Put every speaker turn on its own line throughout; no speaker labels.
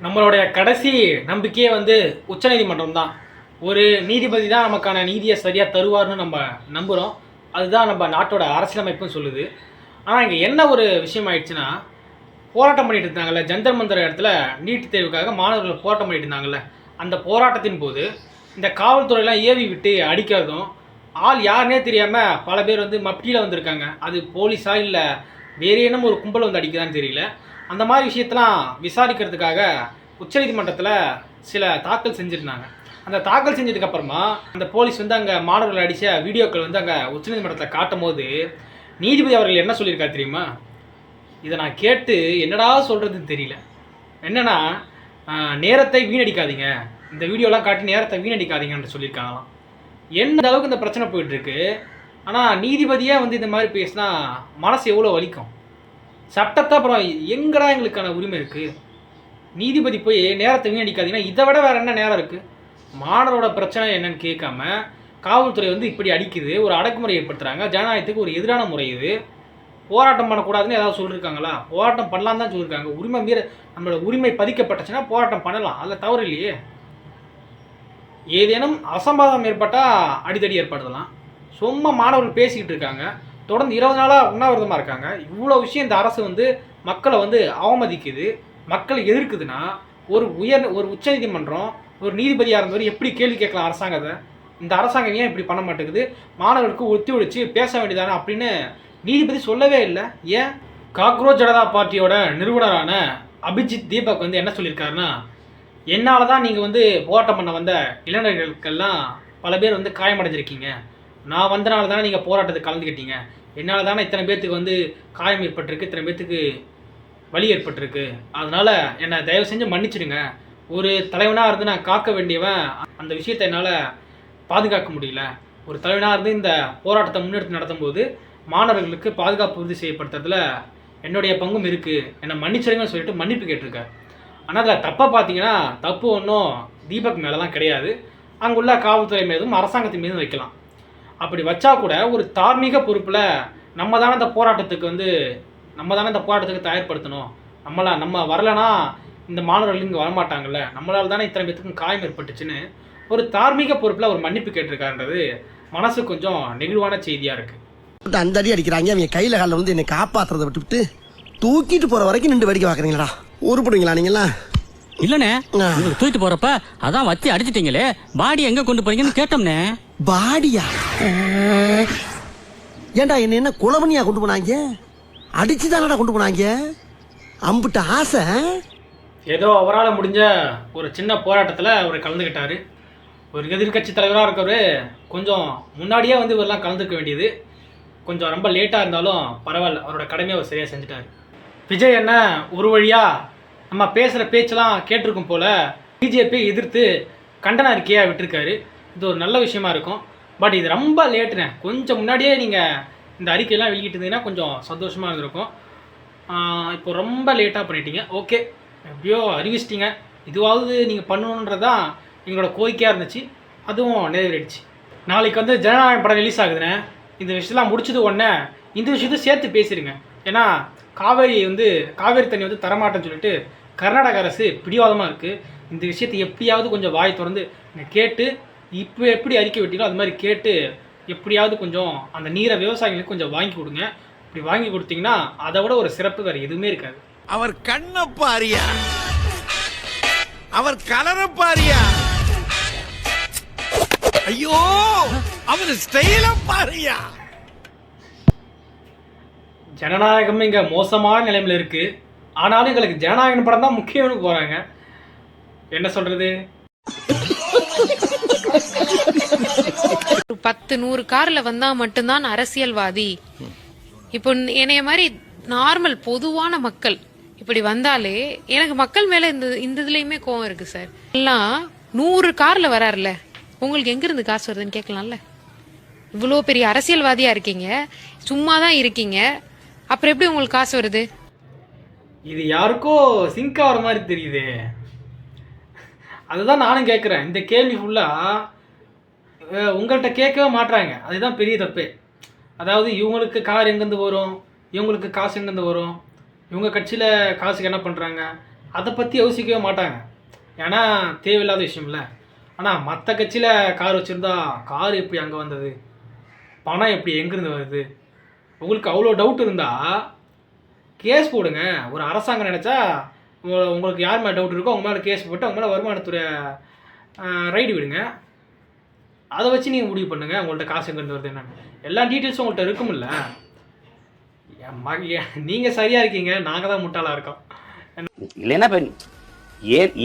நம்மளுடைய கடைசி நம்பிக்கையே வந்து உச்சநீதிமன்றம் தான். ஒரு நீதிபதி தான் நமக்கான நீதியை சரியாக தருவார்னு நம்ம நம்புகிறோம். அதுதான் நம்ம நாட்டோட அரசியலமைப்புன்னு சொல்லுது. ஆனால் இங்கே என்ன ஒரு விஷயம் ஆயிடுச்சுன்னா, போராட்டம் பண்ணிட்டு இருந்தாங்கல்ல, ஜந்தர் மந்தர் இடத்துல நீட் தேர்வுக்காக மாணவர்கள் போராட்டம் பண்ணிட்டு இருந்தாங்கல்ல, அந்த போராட்டத்தின் போது இந்த காவல்துறையெல்லாம் ஏவி விட்டு அடிக்கிறதும், ஆள் யாருன்னே தெரியாமல் பல பேர் வந்து மப்டியில் வந்திருக்காங்க. அது போலீஸா இல்லை வேறு என்ன ஒரு கும்பல் வந்து அடிக்குதான்னு தெரியல. அந்த மாதிரி விஷயத்தெல்லாம் விசாரிக்கிறதுக்காக உச்சநீதிமன்றத்தில் சில தாக்கல் செஞ்சுருந்தாங்க. அந்த தாக்கல் செஞ்சதுக்கப்புறமா அந்த போலீஸ் வந்து அங்கே மாணவர்கள் அடித்த வீடியோக்கள் வந்து அங்கே உச்சநீதிமன்றத்தில் காட்டும் போது நீதிபதி அவர்கள் என்ன சொல்லியிருக்காரு தெரியுமா? இதை நான் கேட்டு என்னடா சொல்கிறதுன்னு தெரியல. என்னென்னா, நேரத்தை வீணடிக்காதீங்க, இந்த வீடியோலாம் காட்டி நேரத்தை வீணடிக்காதீங்கன்னு சொல்லியிருக்காங்களாம். எந்த அளவுக்கு இந்த பிரச்சனை போயிட்டுருக்கு. ஆனால் நீதிபதியே வந்து இந்த மாதிரி பேசினா மனசு எவ்வளோ வலிக்கும். சட்டத்தை அப்புறம் எங்கடா எங்களுக்கான உரிமை இருக்குது? நீதிபதி போய் நேரத்தை வீணடிக்காதீங்கன்னா இதை விட வேறு என்ன நேரம் இருக்குது? மாணவரோட பிரச்சனை என்னன்னு கேட்காம காவல்துறை வந்து இப்படி அடிக்குது, ஒரு அடக்குமுறை ஏற்படுத்துகிறாங்க. ஜனநாயகத்துக்கு ஒரு எதிரான முறை இது. போராட்டம் பண்ணக்கூடாதுன்னு ஏதாவது சொல்லியிருக்காங்களா? போராட்டம் பண்ணலாம் தான் சொல்லியிருக்காங்க. உரிமை மீற நம்மளோட உரிமை பதிக்கப்பட்டுச்சுன்னா போராட்டம் பண்ணலாம், அதில் தவறு இல்லையே. ஏதேனும் அசம்பாதம் ஏற்பட்டால் அடிதடி ஏற்படுத்தலாம். சும்மா மாணவர்கள் பேசிக்கிட்டு இருக்காங்க, தொடர்ந்து 20 நாளாக உண்ணாவிரதமாக இருக்காங்க. இவ்வளோ விஷயம் இந்த அரசு வந்து மக்களை வந்து அவமதிக்குது, மக்களை எதிர்க்குதுன்னா ஒரு உச்சநீதிமன்றம் ஒரு நீதிபதியாக இருந்தவர் எப்படி கேள்வி கேட்கலாம் அரசாங்கத்தை? இந்த அரசாங்கம் ஏன் இப்படி பண்ண மாட்டேங்குது? மாணவர்களுக்கு ஒத்துழைச்சு பேச வேண்டியதானே அப்படின்னு நீதிபதி சொல்லவே இல்லை. ஏன்? காக்ரோச் ஜனதா பார்ட்டியோட நிறுவனரான அபிஜித் தீபக் வந்து என்ன சொல்லியிருக்காருன்னா, என்னால் தான் நீங்கள் வந்து போராட்டம் பண்ண வந்த இளைஞர்களுக்கெல்லாம் பல பேர் வந்து காயமடைஞ்சிருக்கீங்க. நான் வந்தனால தானே நீங்கள் போராட்டத்துக்கு கலந்துக்கிட்டீங்க. என்னால் தானே இத்தனை பேர்த்துக்கு வந்து காயம் ஏற்பட்டிருக்கு, இத்தனை பேர்த்துக்கு வலி ஏற்பட்டிருக்கு. அதனால் என்னை தயவு செஞ்சு மன்னிச்சிடுங்க. ஒரு தலைவனாக இருந்து நான் காக்க வேண்டியவன், அந்த விஷயத்தை என்னால் பாதுகாக்க முடியல. ஒரு தலைவனாக இருந்து இந்த போராட்டத்தை முன்னெடுத்து நடத்தும்போது மாணவர்களுக்கு பாதுகாப்பு உறுதி செய்யப்படுத்துறதுல என்னுடைய பங்கும் இருக்குது, என்னை மன்னிச்சிடுங்கன்னு சொல்லிட்டு மன்னிப்பு கேட்டிருக்காரு. ஆனால் அதில் தப்பாக பார்த்தீங்கன்னா தப்பு ஒன்றும் தீபக் மேலெலாம் கிடையாது. அங்குள்ள காவல்துறை மீதும் அரசாங்கத்தின் மீதும் வைக்கலாம். அப்படி வச்சா கூட ஒரு தார்மீக பொறுப்பில் நம்ம தானே இந்த போராட்டத்துக்கு தயார்படுத்தணும். நம்ம வரலைன்னா இந்த மாணவர்கள் இங்கே வரமாட்டாங்கல்ல, நம்மளால் தானே இத்தனை பேத்துக்கும் காயம் ஏற்பட்டுச்சுன்னு ஒரு தார்மீக பொறுப்பில் ஒரு மன்னிப்பு கேட்டிருக்காருன்றது மனசு கொஞ்சம் நெகிழ்வான செய்தியாக இருக்குது.
அந்த அடி அடிக்கிறாங்க, அவங்க கையில் காலில் வந்து என்னை காப்பாற்றுறதை விட்டுவிட்டு தூக்கிட்டு போகிற வரைக்கும் நின்று வேடிக்கை பார்க்குறீங்களா? உருப்படுங்களா நீங்களா?
இல்லண்ணே, தூக்கிட்டு போறப்ப அதான் வச்சு அடிச்சிட்டீங்களே, பாடி எங்க கொண்டு போறீங்கன்னு கேட்டோம்னே.
பாடியா? ஏண்டா என்ன குளமணியா கொண்டு போனாங்க? அடிச்சுதானடா கொண்டு போனாங்க? அம்புட்ட ஆசை.
ஏதோ அவரால் முடிஞ்ச ஒரு சின்ன போராட்டத்தில் அவர் கலந்துக்கிட்டார். ஒரு எதிர்கட்சி தலைவராக இருக்கவர் கொஞ்சம் முன்னாடியே வந்து இவரெல்லாம் கலந்துக்க வேண்டியது. கொஞ்சம் ரொம்ப லேட்டாக இருந்தாலும் பரவாயில்ல, அவரோட கடமையை அவர் சரியாக செஞ்சுட்டார். விஜய் என்ன ஒரு வழியாக நம்ம பேசுகிற பேச்செல்லாம் கேட்டிருக்கும் போல் பிஜேபி எதிர்த்து கண்டன அறிக்கையாக விட்டுருக்காரு. இது ஒரு நல்ல விஷயமா இருக்கும். பட் இது ரொம்ப லேட்டுனே. கொஞ்சம் முன்னாடியே நீங்கள் இந்த அறிக்கையெல்லாம் வெளியிட்டிருந்தீங்கன்னா கொஞ்சம் சந்தோஷமாக இருந்திருக்கும். இப்போ ரொம்ப லேட்டாக பண்ணிட்டீங்க. ஓகே, எப்படியோ அறிவிச்சிட்டிங்க. இதுவாவது நீங்கள் பண்ணணுன்றதான் எங்களோட கோரிக்கையாக இருந்துச்சு, அதுவும் நிறைவேறிடுச்சு. நாளைக்கு வந்து ஜனநாயகம் படம் ரிலீஸ் ஆகுதுண்ணே. இந்த விஷயத்தெல்லாம் முடிச்சது உடனே இந்த விஷயத்தை சேர்த்து பேசிடுங்க. ஏன்னா காவேரி தண்ணி வந்து தரமாட்டேன்னு சொல்லிட்டு கர்நாடக அரசு பிடிவாதமாக இருக்குது. இந்த விஷயத்தை எப்படியாவது கொஞ்சம் வாய் திறந்து கேட்டு, இப்போ எப்படி அறிக்கை விட்டீங்களோ அது மாதிரி கேட்டு எப்படியாவது கொஞ்சம் அந்த நீரை விவசாயிகளுக்கு கொஞ்சம் வாங்கி கொடுங்க. இப்படி வாங்கி கொடுத்தீங்கன்னா அதை விட ஒரு சிறப்பு வேறு எதுவுமே இருக்காது.
அவர் கண்ண பாரியா, அவர் கலர பாரியா, ஐயோ அவர் ஸ்டைல பாரியா.
ஜனநாயகம் இங்கே மோசமான நிலைமையில் இருக்குது. ஆனாலும் எங்களுக்கு ஜனநாயகம் படம் தான் முக்கியம்னு போகிறாங்க. என்ன சொல்கிறது?
10-100 கார்ல வந்தா மட்டும்தான் அரசியல்வாதி. இப்போ என்னைய மாதிரி நார்மல் பொதுவான மக்கள் இப்படி வந்தாலே எனக்கு மக்கள் மேல இந்த இதுலயுமே கோவம் இருக்கு சார். எல்லாம் 100 கார்ல வராருல, உங்களுக்கு எங்க இருந்து காசு வருதுன்னு கேட்கலாம்ல. இவ்வளோ பெரிய அரசியல்வாதியா இருக்கீங்க, சும்மா தான் இருக்கீங்க, அப்புறம் எப்படி உங்களுக்கு காசு வருது?
இது யாருக்கோ சிங்க் ஆகிற மாதிரி தெரியுது. அதுதான் நானும் கேட்குறேன். இந்த கேள்வி ஃபுல்லாக உங்கள்கிட்ட கேட்கவே மாட்டுறாங்க. அதுதான் பெரிய தப்பு. அதாவது இவங்களுக்கு கார் எங்கேருந்து வரும், இவங்களுக்கு காசு எங்கேருந்து வரும், இவங்க கட்சியில் காசுக்கு என்ன பண்ணுறாங்க, அதை பற்றி யோசிக்கவே மாட்டாங்க. ஏன்னா தேவையில்லாத விஷயம் இல்லை. ஆனால் மற்ற கட்சியில் கார் வச்சுருந்தா கார் எப்படி அங்கே வந்தது, பணம் எப்படி எங்கேருந்து வருது, உங்களுக்கு அவ்வளோ டவுட் இருந்தால் கேஸ் போடுங்க. ஒரு அரசாங்கம் நினச்சா உங்களுக்கு யார் மேலே டவுட் இருக்கோ அவங்க மேலே கேஸ் போட்டு அவங்க மேலே வருமானத்துறை ரைடு விடுங்க. அதை வச்சு நீங்கள் முடிவு பண்ணுங்கள் உங்கள்கிட்ட காசு எங்கேருந்து வருது என்னன்னு. எல்லா டீட்டெயில்ஸும் உங்கள்கிட்ட இருக்குமில்ல. நீங்கள் சரியாக இருக்கீங்க, நாங்கள் தான் முட்டாளாக இருக்கோம்.
இல்லைன்னா இப்போ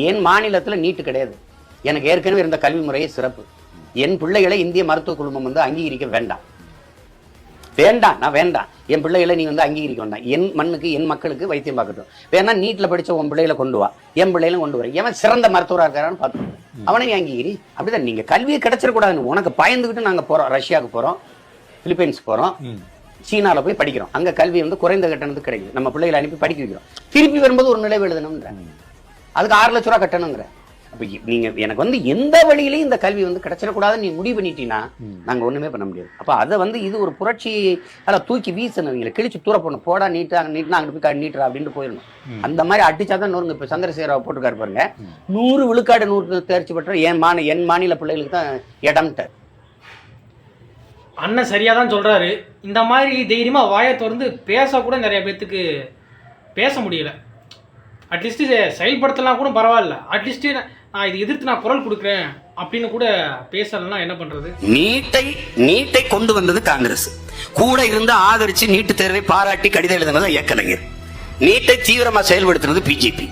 ஏன் மாநிலத்தில் நீட்டு கிடையாது. எனக்கு ஏற்கனவே இருந்த கல்வி முறையே சிறப்பு. என் பிள்ளைகளை இந்திய மருத்துவ குழுமம் வந்து அங்கீகரிக்க வேண்டாம். நான் வேண்டாம். என் பிள்ளைகளை நீ வந்து அங்கீகரிக்க வேண்டாம். என் மண்ணுக்கு என் மக்களுக்கு வைத்தியம் பார்க்கட்டும். வேணா நீட்டில் படித்த உன் பிள்ளைகளை கொண்டு வா, என் பிள்ளைகளும் கொண்டு வர. எவன் சிறந்த மருத்துவராக இருக்காரான்னு பார்த்து அவனை நீ அங்கீகரி. அப்படிதான். நீங்கள் கல்வியை கிடைச்சிடக்கூடாதுன்னு உனக்கு பயந்துக்கிட்டு நாங்கள் போகிறோம். ரஷ்யாவுக்கு போகிறோம், பிலிப்பைன்ஸ் போகிறோம், சீனாவில் போய் படிக்கிறோம். அங்கே கல்வி வந்து குறைந்த கட்டணத்துக்கு கிடைக்குது. நம்ம பிள்ளைகளை அனுப்பி படிக்க வைக்கிறோம். திருப்பி வரும்போது ஒரு நிலை எழுதணுங்கிற, அதுக்கு 6 லட்ச ரூபா கட்டணுங்கிற. அப்போ நீங்கள் எனக்கு வந்து எந்த வழியிலையும் இந்த கல்வி வந்து கிடைச்சிடக்கூடாதுன்னு நீ முடிவு பண்ணிட்டீங்கன்னா நாங்கள் ஒன்றுமே பண்ண முடியாது. அப்போ அதை வந்து இது ஒரு புரட்சி, அதில் தூக்கி வீசணும், இவங்களை கிழிச்சு தூர போடணும். போடா நீட்டா நீட்னா அங்கே போய் நீட்டுறா அப்படின்ட்டு போயிடணும். அந்த மாதிரி அடிச்சா தான் நூறுங்க. இப்போ சந்திரசேகராவை போட்டுக்காரு பாருங்க, 100 விழுக்காடு 100 தேர்ச்சி பெற்ற என் மாநில பிள்ளைகளுக்கு தான் இடம்ட்ட.
அண்ணன் சரியாக தான் சொல்கிறாரு. இந்த மாதிரி தைரியமாக வாயை திறந்து பேசக்கூட நிறைய பேர்த்துக்கு பேச முடியல. அட்லீஸ்ட்டு செயல்படுத்தலாம் கூட பரவாயில்ல. அட்லீஸ்ட்டு நான் இது எதிர்த்து நான் குரல் கொடுக்குறேன் அப்படின்னு கூட பேசலன்னா என்ன பண்ணுறது?
நீட்டை கொண்டு வந்தது காங்கிரஸ். கூட இருந்து ஆதரிச்சு நீட்டு தேர்வை பாராட்டி கடிதம் எழுதுனது ஏக்கலைஞர். நீட்டை தீவிரமாக செயல்படுத்துறது பிஜேபி.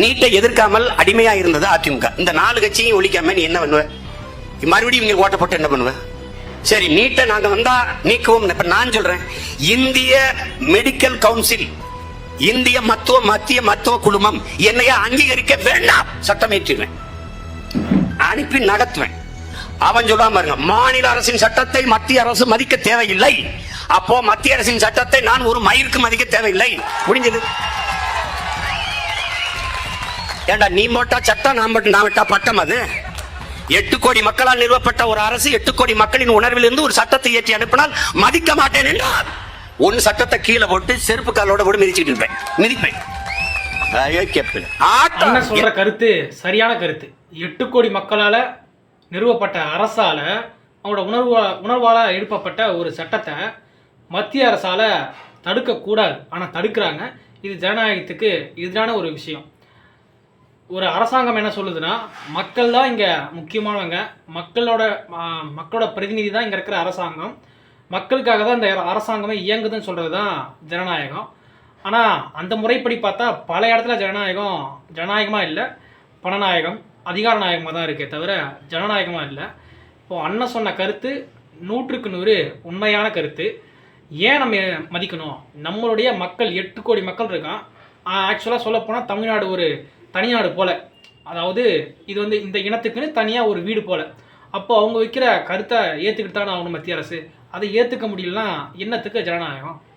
நீட்டை எதிர்க்காமல் அடிமையாக இருந்தது அதிமுக. இந்த 4 கட்சியும் ஒழிக்காம நீ என்ன பண்ணுவ? மறுபடியும் இங்கே ஓட்ட போட்டு என்ன பண்ணுவ? சரி, நீட்டை நாங்க வந்தா நீக்குவோம். இப்ப நான் சொல்றேன், இந்திய மெடிக்கல் கவுன்சில், இந்திய மத்திய மருத்துவ குழுமம் என்னைய அங்கீகரிக்க வேண்டாம், சட்டம் ஏற்றுவேன், அனுப்பி நடத்துவேன். அவன் சொல்லாம பாருங்க, மாநில அரசின் சட்டத்தை மத்திய அரசு மதிக்க தேவையில்லை. அப்போ மத்திய அரசின் சட்டத்தை நான் ஒரு மயிருக்கு மதிக்க தேவையில்லை. முடிஞ்சது. ஏண்டா நீ போட்டா சட்டம், நான் விட்டா பட்டம். அது 8 கோடி மக்களால் நிறுவப்பட்ட ஒரு அரசு 8 கோடி மக்களின் உணர்விலிருந்து ஒரு சட்டத்தை ஏற்றி அனுப்பினால் மதிக்க மாட்டேன் என்றால் ஒன்னு சட்டத்தை கீழே போட்டு செருப்பு காலோட கூட மிதிப்பேன்.
சொல்ற கருத்து சரியான கருத்து. 8 கோடி மக்களால நிறுவப்பட்ட அரசால அவங்களோட உணர்வால எழுப்பப்பட்ட ஒரு சட்டத்தை மத்திய அரசால தடுக்க கூடாது. ஆனா தடுக்கிறாங்க. இது ஜனநாயகத்துக்கு எதிரான ஒரு விஷயம். ஒரு அரசாங்கம் என்ன சொல்லுதுன்னா, மக்கள் தான் இங்கே முக்கியமானவங்க, மக்களோட பிரதிநிதி தான் இங்கே இருக்கிற அரசாங்கம், மக்களுக்காக தான் இந்த அரசாங்கமே இயங்குதுன்னு சொல்கிறது தான் ஜனநாயகம். ஆனால் அந்த முறைப்படி பார்த்தா பல இடத்துல ஜனநாயகமாக இல்லை, பணநாயகம், அதிகார நாயகமாக தான் இருக்கே தவிர ஜனநாயகமாக இல்லை. இப்போது அண்ணன் சொன்ன கருத்து 100க்கு 100 உண்மையான கருத்து. ஏன் நம்ம மதிக்கணும்? நம்மளுடைய மக்கள் 8 கோடி மக்கள் இருக்கான். ஆக்சுவலாக சொல்லப்போனால் தமிழ்நாடு ஒரு தனிநாடு போல, அதாவது இது வந்து இந்த இனத்துக்குன்னு தனியாக ஒரு வீடு போல. அப்போ அவங்க வைக்கிற கருத்தை ஏற்றுக்கிட்டு தானே ஆகணும் மத்திய அரசு. அதை ஏற்றுக்க முடியலன்னா என்னத்துக்கு ஜனநாயகம்?